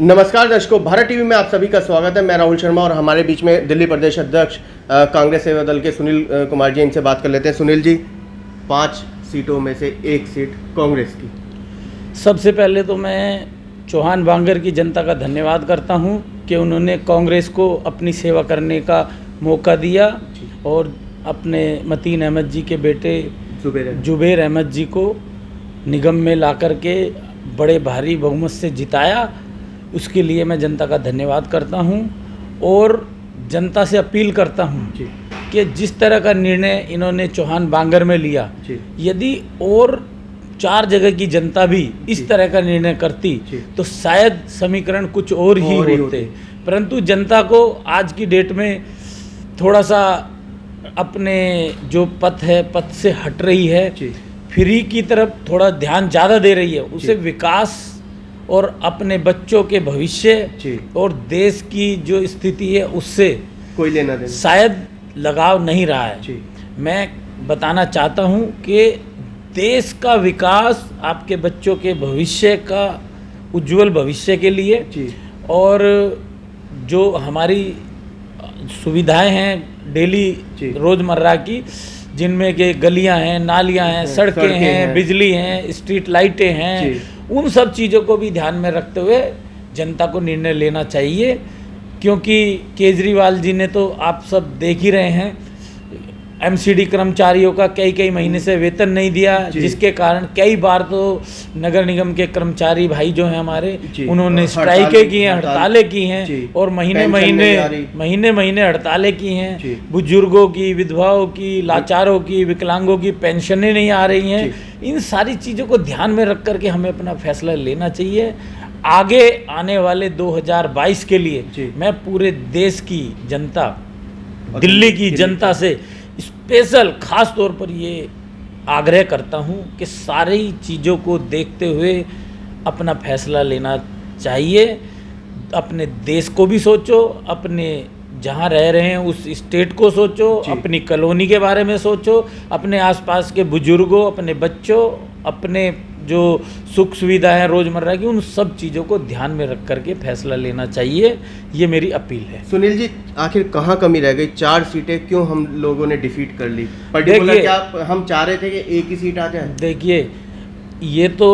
नमस्कार दर्शकों, भारत टीवी में आप सभी का स्वागत है। मैं राहुल शर्मा और हमारे बीच में दिल्ली प्रदेश अध्यक्ष कांग्रेस सेवा दल के सुनील कुमार जी, इनसे बात कर लेते हैं। सुनील जी, 5 सीटों में से 1 सीट कांग्रेस की। सबसे पहले तो मैं चौहान बांगर की जनता का धन्यवाद करता हूं कि उन्होंने कांग्रेस को अपनी सेवा करने का मौका दिया और अपने मतीन अहमद जी के बेटे जुबेर अहमद जी को निगम में ला करके बड़े भारी बहुमत से जिताया। उसके लिए मैं जनता का धन्यवाद करता हूं और जनता से अपील करता हूं कि जिस तरह का निर्णय इन्होंने चौहान बांगर में लिया, यदि और 4 जगह की जनता भी इस तरह का निर्णय करती तो शायद समीकरण कुछ और ही होते। परंतु जनता को आज की डेट में थोड़ा सा अपने जो पथ है, पथ से हट रही है, फ्री की तरफ थोड़ा ध्यान ज़्यादा दे रही है। उसे विकास और अपने बच्चों के भविष्य और देश की जो स्थिति है उससे कोई लेना देना शायद लगाव नहीं रहा है। मैं बताना चाहता हूं कि देश का विकास आपके बच्चों के भविष्य का उज्जवल भविष्य के लिए और जो हमारी सुविधाएं हैं डेली रोज़मर्रा की, जिनमें के गलियां हैं, नालियां हैं, सड़कें हैं, बिजली हैं, स्ट्रीट लाइटें हैं, उन सब चीज़ों को भी ध्यान में रखते हुए जनता को निर्णय लेना चाहिए। क्योंकि केजरीवाल जी ने तो आप सब देख ही रहे हैं, एमसीडी कर्मचारियों का कई महीने से वेतन नहीं दिया, जिसके कारण कई बार तो नगर निगम के कर्मचारी भाई जो हैं हमारे, उन्होंने स्ट्राइकें की हैं, हड़तालें की हैं और महीने हड़तालें की हैं। बुजुर्गों की, विधवाओं की, लाचारों की, विकलांगों की पेंशनें नहीं आ रही हैं। इन सारी चीज़ों को ध्यान में रख करके हमें अपना फैसला लेना चाहिए। आगे आने वाले 2022 के लिए मैं पूरे देश की जनता, दिल्ली की जनता से स्पेशल खास तौर पर ये आग्रह करता हूँ कि सारी चीज़ों को देखते हुए अपना फैसला लेना चाहिए। अपने देश को भी सोचो, अपने जहाँ रह रहे हैं उस स्टेट को सोचो, अपनी कॉलोनी के बारे में सोचो, अपने आसपास के बुजुर्गों, अपने बच्चों, अपने जो सुख सुविधाएं रोज़मर्रा की, उन सब चीज़ों को ध्यान में रख करके फैसला लेना चाहिए। ये मेरी अपील है। सुनील जी, आखिर कहाँ कमी रह गई? 4 सीटें क्यों हम लोगों ने डिफीट कर ली? पर्टिकुलर क्या हम चाह रहे थे कि 1 ही सीट आ जाए? देखिए, ये तो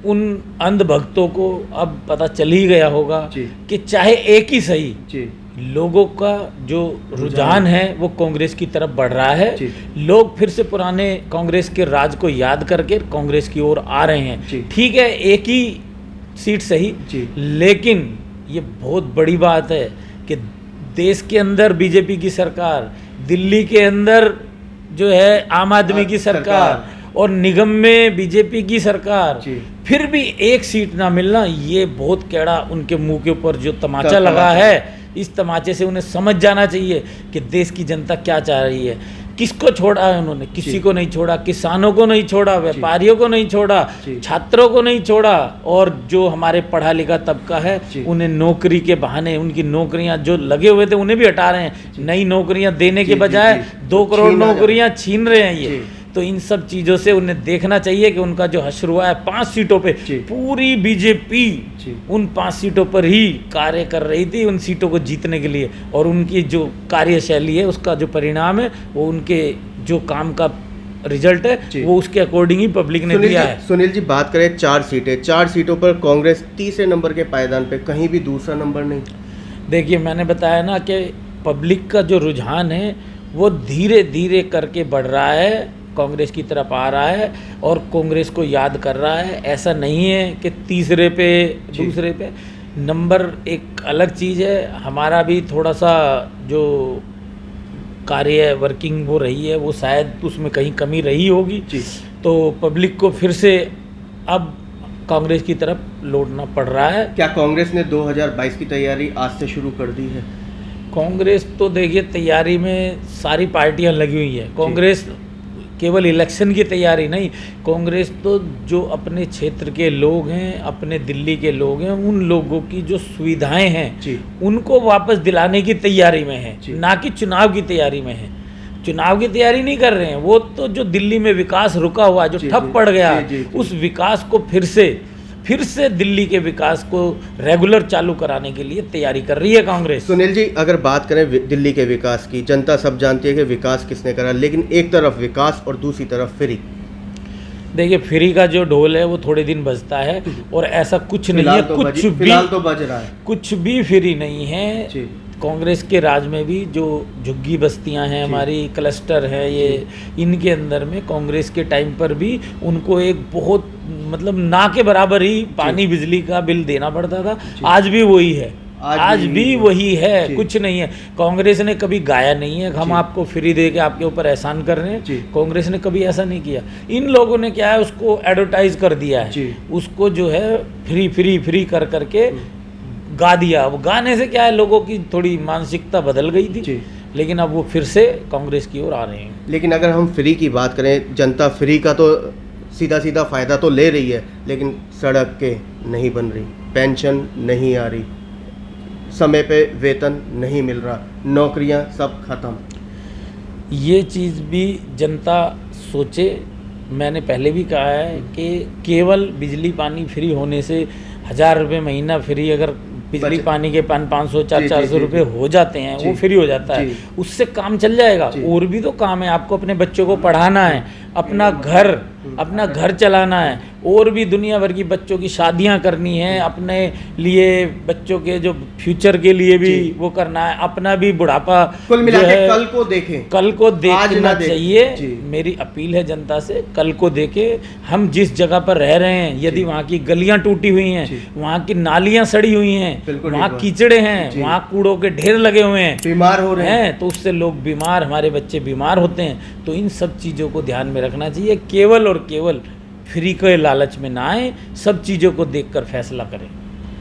उन अंधभक्तों को अब पता चल ही गया होगा कि चाहे एक ही सही, लोगों का जो रुझान है वो कांग्रेस की तरफ बढ़ रहा है। लोग फिर से पुराने कांग्रेस के राज को याद करके कांग्रेस की ओर आ रहे हैं। ठीक है, एक ही सीट सही, लेकिन ये बहुत बड़ी बात है कि देश के अंदर बीजेपी की सरकार, दिल्ली के अंदर जो है आम आदमी की सरकार और निगम में बीजेपी की सरकार, फिर भी 1 सीट ना मिलना, ये बहुत कैड़ा उनके मुंह के ऊपर जो तमाचा लगा है, इस तमाचे से उन्हें समझ जाना चाहिए कि देश की जनता क्या चाह रही है। किसको छोड़ा है उन्होंने? किसी को नहीं छोड़ा। किसानों को नहीं छोड़ा, व्यापारियों को नहीं छोड़ा, छात्रों को नहीं छोड़ा, और जो हमारे पढ़ा लिखा तबका है उन्हें नौकरी के बहाने, उनकी नौकरियां जो लगे हुए थे उन्हें भी हटा रहे हैं। नई नौकरियां देने के बजाय 2 करोड़ नौकरियां छीन रहे हैं ये। तो इन सब चीज़ों से उन्हें देखना चाहिए कि उनका जो हश्र हुआ है 5 सीटों पे, पूरी बीजेपी उन 5 सीटों पर ही कार्य कर रही थी, उन सीटों को जीतने के लिए, और उनकी जो कार्यशैली है उसका जो परिणाम है वो उनके जो काम का रिजल्ट है वो उसके अकॉर्डिंग ही पब्लिक ने दिया है। सुनील जी, बात करें 4 सीटें, 4 सीटों पर कांग्रेस तीसरे नंबर के पायदान पे, कहीं भी दूसरा नंबर नहीं। देखिए, मैंने बताया ना कि पब्लिक का जो रुझान है वो धीरे धीरे करके बढ़ रहा है, कांग्रेस की तरफ आ रहा है और कांग्रेस को याद कर रहा है। ऐसा नहीं है कि तीसरे पे, दूसरे पे नंबर एक अलग चीज़ है। हमारा भी थोड़ा सा जो कार्य वर्किंग हो रही है वो शायद उसमें कहीं कमी रही होगी, तो पब्लिक को फिर से अब कांग्रेस की तरफ लौटना पड़ रहा है। क्या कांग्रेस ने 2022 की तैयारी आज से शुरू कर दी है? कांग्रेस तो देखिए तैयारी में सारी पार्टियां लगी हुई है। कांग्रेस केवल इलेक्शन की तैयारी नहीं, कांग्रेस तो जो अपने क्षेत्र के लोग हैं, अपने दिल्ली के लोग हैं, उन लोगों की जो सुविधाएं हैं उनको वापस दिलाने की तैयारी में है, ना कि चुनाव की तैयारी में है। चुनाव की तैयारी नहीं कर रहे हैं, वो तो जो दिल्ली में विकास रुका हुआ, जो ठप पड़ गया, उस विकास को फिर से फिर से दिल्ली के विकास को रेगुलर चालू कराने के लिए तैयारी कर रही है कांग्रेस। सुनील जी, अगर बात करें दिल्ली के विकास की, जनता सब जानती है कि विकास किसने करा, लेकिन एक तरफ विकास और दूसरी तरफ फ्री। देखिए, फ्री का जो ढोल है वो थोड़े दिन बजता है और ऐसा कुछ नहीं है, फिलहाल तो बज रहा है, कुछ भी फ्री नहीं है। कांग्रेस के राज में भी जो झुग्गी बस्तियां हैं, हमारी क्लस्टर है, ये इनके अंदर में कांग्रेस के टाइम पर भी उनको एक बहुत मतलब ना के बराबर ही पानी बिजली का बिल देना पड़ता था। आज भी वही है, आज भी वही है, कुछ नहीं है। कांग्रेस ने कभी गाया नहीं है हम आपको फ्री दे के आपके ऊपर एहसान कर रहे हैं, कांग्रेस ने कभी ऐसा नहीं किया। इन लोगों ने क्या है, उसको एडवर्टाइज कर दिया है, उसको जो है फ्री फ्री फ्री कर करके गा दिया। अब गाने से क्या है, लोगों की थोड़ी मानसिकता बदल गई थी, लेकिन अब वो फिर से कांग्रेस की ओर आ रहे हैं। लेकिन अगर हम फ्री की बात करें, जनता फ्री का तो सीधा सीधा फ़ायदा तो ले रही है, लेकिन सड़क के नहीं बन रही, पेंशन नहीं आ रही, समय पे वेतन नहीं मिल रहा, नौकरियां सब खत्म। ये चीज़ भी जनता सोचे। मैंने पहले भी कहा है कि केवल बिजली पानी फ्री होने से 1000 रुपये महीना फ्री, अगर बिजली पानी के 500 400 रुपये हो जाते हैं, वो फ्री हो जाता है, उससे काम चल जाएगा। और भी तो काम है, आपको अपने बच्चों को पढ़ाना है, अपना घर चलाना है, और भी दुनिया भर की बच्चों की शादियां करनी है, अपने लिए बच्चों के जो फ्यूचर के लिए भी वो करना है, अपना भी बुढ़ापा कुल मिला के कल को देखना चाहिए। मेरी अपील है जनता से, कल को देखे। हम जिस जगह पर रह रहे हैं, यदि वहाँ की गलियां टूटी हुई हैं, वहाँ की नालियां सड़ी हुई हैं, वहाँ कीचड़े हैं, वहाँ कूड़ों के ढेर लगे हुए हैं, बीमार हो रहे हैं, तो उससे लोग बीमार, हमारे बच्चे बीमार होते हैं। तो इन सब चीज़ों को ध्यान में रखना चाहिए। केवल और केवल फ्री के लालच में ना आए, सब चीज़ों को देखकर फैसला करें।